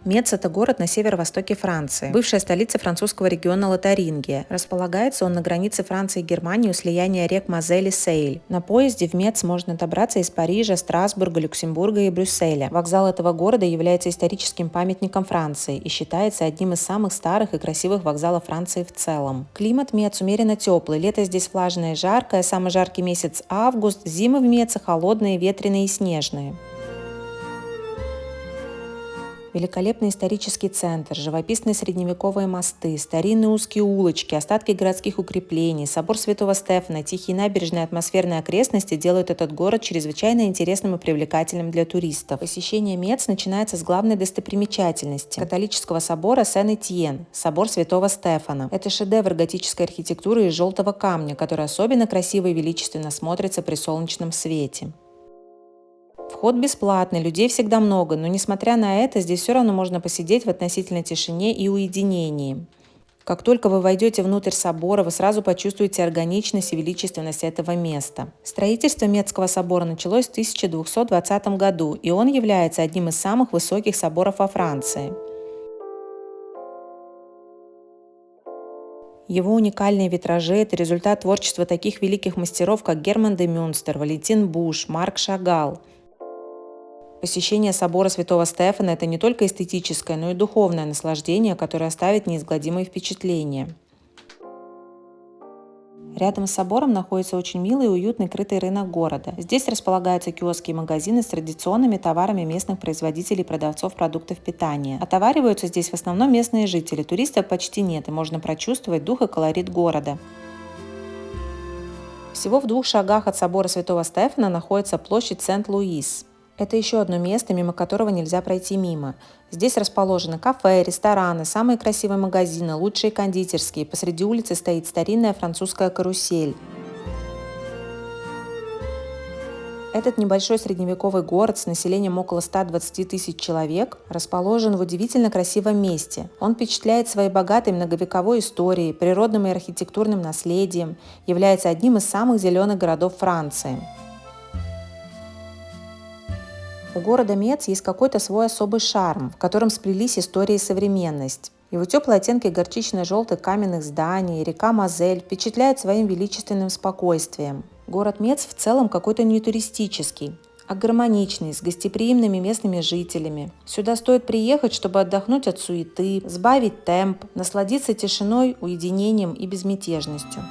Мец – это город на северо-востоке Франции, бывшая столица французского региона Лотарингия. Располагается он на границе Франции и Германии у слияния рек Мозель и Сейль. На поезде в Мец можно добраться из Парижа, Страсбурга, Люксембурга и Брюсселя. Вокзал этого города является историческим памятником Франции и считается одним из самых старых и красивых вокзалов Франции в целом. Климат Мец умеренно теплый, лето здесь влажное и жаркое, самый жаркий месяц – август, зимы в Меце холодные, ветреные и снежные. Великолепный исторический центр, живописные средневековые мосты, старинные узкие улочки, остатки городских укреплений, собор Святого Стефана, тихие набережные и атмосферные окрестности делают этот город чрезвычайно интересным и привлекательным для туристов. Посещение Мец начинается с главной достопримечательности – католического собора Сен-Этьен, собор Святого Стефана. Это шедевр готической архитектуры из желтого камня, который особенно красиво и величественно смотрится при солнечном свете. Вход бесплатный, людей всегда много, но несмотря на это, здесь все равно можно посидеть в относительной тишине и уединении. Как только вы войдете внутрь собора, вы сразу почувствуете органичность и величественность этого места. Строительство Мецкого собора началось в 1220 году, и он является одним из самых высоких соборов во Франции. Его уникальные витражи – это результат творчества таких великих мастеров, как Герман де Мюнстер, Валентин Буш, Марк Шагал. Посещение собора Святого Стефана – это не только эстетическое, но и духовное наслаждение, которое оставит неизгладимые впечатления. Рядом с собором находится очень милый и уютный крытый рынок города. Здесь располагаются киоски и магазины с традиционными товарами местных производителей и продавцов продуктов питания. Отовариваются здесь в основном местные жители, туристов почти нет, и можно прочувствовать дух и колорит города. Всего в 2 шагах от собора Святого Стефана находится площадь Сент-Луис. Это еще одно место, мимо которого нельзя пройти мимо. Здесь расположены кафе, рестораны, самые красивые магазины, лучшие кондитерские. Посреди улицы стоит старинная французская карусель. Этот небольшой средневековый город с населением около 120 тысяч человек расположен в удивительно красивом месте. Он впечатляет своей богатой многовековой историей, природным и архитектурным наследием, является одним из самых зеленых городов Франции. У города Мец есть какой-то свой особый шарм, в котором сплелись история и современность. Его теплые оттенки горчично-желтых каменных зданий, река Мозель впечатляют своим величественным спокойствием. Город Мец в целом какой-то не туристический, а гармоничный, с гостеприимными местными жителями. Сюда стоит приехать, чтобы отдохнуть от суеты, сбавить темп, насладиться тишиной, уединением и безмятежностью.